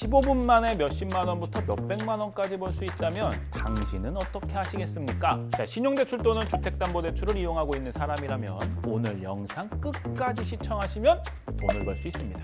15분 만에 몇십만 원부터 몇백만 원까지 벌 수 있다면 당신은 어떻게 하시겠습니까? 자, 신용대출 또는 주택담보대출을 이용하고 있는 사람이라면 오늘 영상 끝까지 시청하시면 돈을 벌 수 있습니다.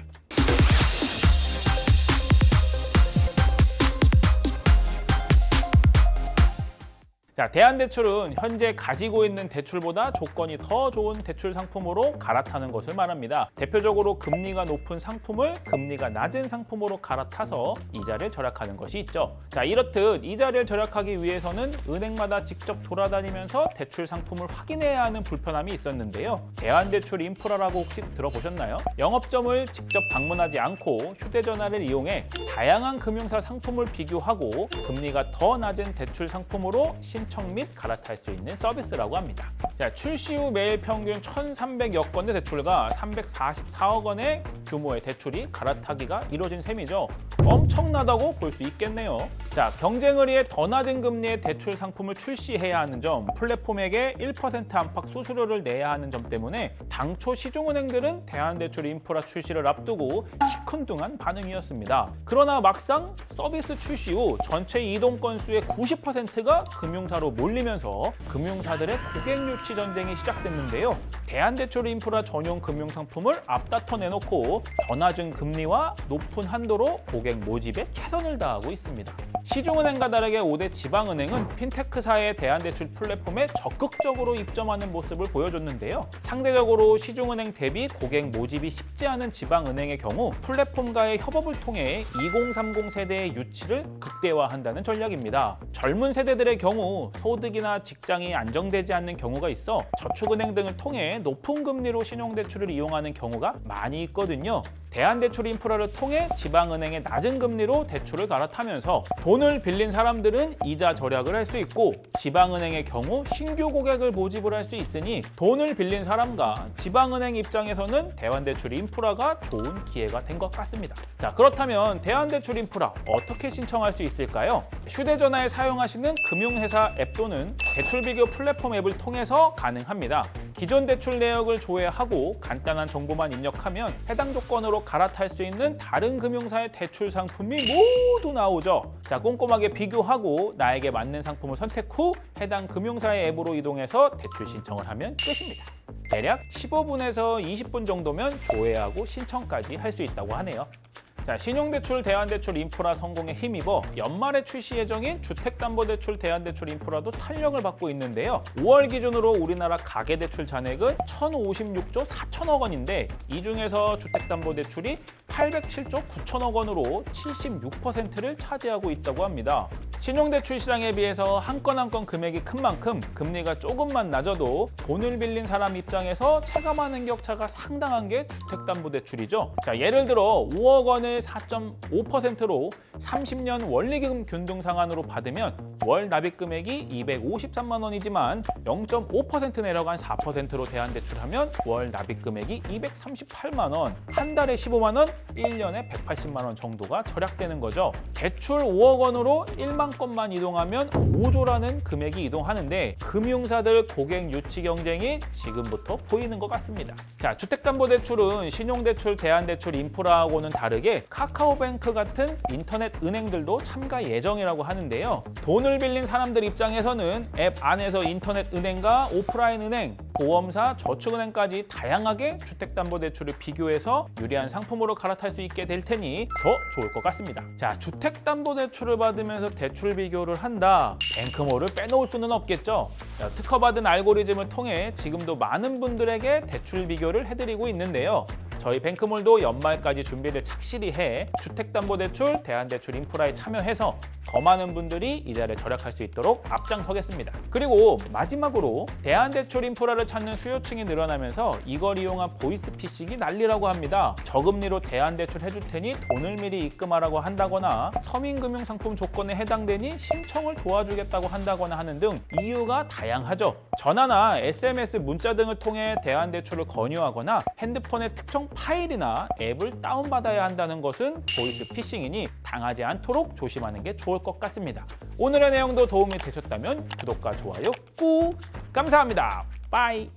자, 대한대출은 현재 가지고 있는 대출보다 조건이 더 좋은 대출 상품으로 갈아타는 것을 말합니다. 대표적으로 금리가 높은 상품을 금리가 낮은 상품으로 갈아타서 이자를 절약하는 것이 있죠. 자, 이렇듯 이자를 절약하기 위해서는 은행마다 직접 돌아다니면서 대출 상품을 확인해야 하는 불편함이 있었는데요. 대한대출 인프라라고 혹시 들어보셨나요? 영업점을 직접 방문하지 않고 휴대전화를 이용해 다양한 금융사 상품을 비교하고 금리가 더 낮은 대출 상품으로 신청 및 갈아탈 수 있는 서비스라고 합니다. 자, 출시 후 매일 평균 1,300여 건의 대출과 344억 원의 규모의 대출이 갈아타기가 이뤄진 셈이죠. 엄청나다고 볼 수 있겠네요. 자, 경쟁을 위해 더 낮은 금리의 대출 상품을 출시해야 하는 점, 플랫폼에게 1% 안팎 수수료를 내야 하는 점 때문에 당초 시중은행들은 대한대출 인프라 출시를 앞두고 시큰둥한 반응이었습니다. 그러나 막상 서비스 출시 후 전체 이동 건수의 90%가 금융사로 몰리면서 금융사들의 고객 유치 전쟁이 시작됐는데요. 대한대출 인프라 전용 금융상품을 앞다퉈 내놓고 더 낮은 금리와 높은 한도로 고객 모집에 최선을 다하고 있습니다. 시중은행과 다르게 5대 지방은행은 핀테크사의 대한대출 플랫폼에 적극적으로 입점하는 모습을 보여줬는데요. 상대적으로 시중은행 대비 고객 모집이 쉽지 않은 지방은행의 경우 플랫폼과의 협업을 통해 2030 세대의 유치를 극대화한다는 전략입니다. 젊은 세대들의 경우 소득이나 직장이 안정되지 않는 경우가 있어 저축은행 등을 통해 높은 금리로 신용대출을 이용하는 경우가 많이 있거든요. 대한대출 인프라를 통해 지방은행의 낮은 금리로 대출을 갈아타면서 돈을 빌린 사람들은 이자 절약을 할 수 있고 지방은행의 경우 신규 고객을 모집을 할 수 있으니 돈을 빌린 사람과 지방은행 입장에서는 대한대출 인프라가 좋은 기회가 된 것 같습니다. 자, 그렇다면 대한대출 인프라 어떻게 신청할 수 있을까요? 휴대전화에 사용하시는 금융회사 앱 또는 대출 비교 플랫폼 앱을 통해서 가능합니다. 기존 대출 내역을 조회하고 간단한 정보만 입력하면 해당 조건으로 갈아탈 수 있는 다른 금융사의 대출 상품이 모두 나오죠. 자, 꼼꼼하게 비교하고 나에게 맞는 상품을 선택 후 해당 금융사의 앱으로 이동해서 대출 신청을 하면 끝입니다. 대략 15분에서 20분 정도면 조회하고 신청까지 할 수 있다고 하네요. 자, 신용대출 대한대출 인프라 성공에 힘입어 연말에 출시 예정인 주택담보대출 대한대출 인프라도 탄력을 받고 있는데요. 5월 기준으로 우리나라 가계대출 잔액은 1,056조 4천억 원인데 이 중에서 주택담보대출이 807조 9천억 원으로 76%를 차지하고 있다고 합니다. 신용대출 시장에 비해서 한 건 한 건 금액이 큰 만큼 금리가 조금만 낮아도 돈을 빌린 사람 입장에서 체감하는 격차가 상당한 게 주택담보대출이죠. 자, 예를 들어 5억 원을 4.5%로 30년 원리금 균등 상환으로 받으면 월 납입 금액이 253만 원이지만 0.5% 내려간 4%로 대한대출하면 월 납입 금액이 238만 원, 한 달에 15만 원, 1년에 180만 원 정도가 절약되는 거죠. 대출 5억 원으로 1만 건만 이동하면 5조라는 금액이 이동하는데 금융사들 고객 유치 경쟁이 지금부터 보이는 것 같습니다. 자, 주택담보대출은 신용대출, 대한대출 인프라하고는 다르게 카카오뱅크 같은 인터넷 은행들도 참가 예정이라고 하는데요. 돈을 빌린 사람들 입장에서는 앱 안에서 인터넷 은행과 오프라인 은행, 보험사, 저축은행까지 다양하게 주택담보대출을 비교해서 유리한 상품으로 갈아탈 수 있게 될 테니 더 좋을 것 같습니다. 자, 주택담보대출을 받으면서 대출 비교를 한다. 뱅크몰을 빼놓을 수는 없겠죠. 자, 특허받은 알고리즘을 통해 지금도 많은 분들에게 대출 비교를 해드리고 있는데요. 저희 뱅크몰도 연말까지 준비를 착실히 해 주택담보대출, 대한대출 인프라에 참여해서 더 많은 분들이 이자를 절약할 수 있도록 앞장서겠습니다. 그리고 마지막으로 대한대출 인프라를 찾는 수요층이 늘어나면서 이걸 이용한 보이스피싱이 난리라고 합니다. 저금리로 대한대출 해줄 테니 돈을 미리 입금하라고 한다거나 서민금융상품 조건에 해당되니 신청을 도와주겠다고 한다거나 하는 등 이유가 다양하죠. 전화나 SMS 문자 등을 통해 대한대출을 권유하거나 핸드폰의 특정 파일이나 앱을 다운받아야 한다는 것은 보이스피싱이니 당하지 않도록 조심하는 게 좋을 것 같습니다. 오늘의 내용도 도움이 되셨다면 구독과 좋아요 꾹! 감사합니다. 빠이!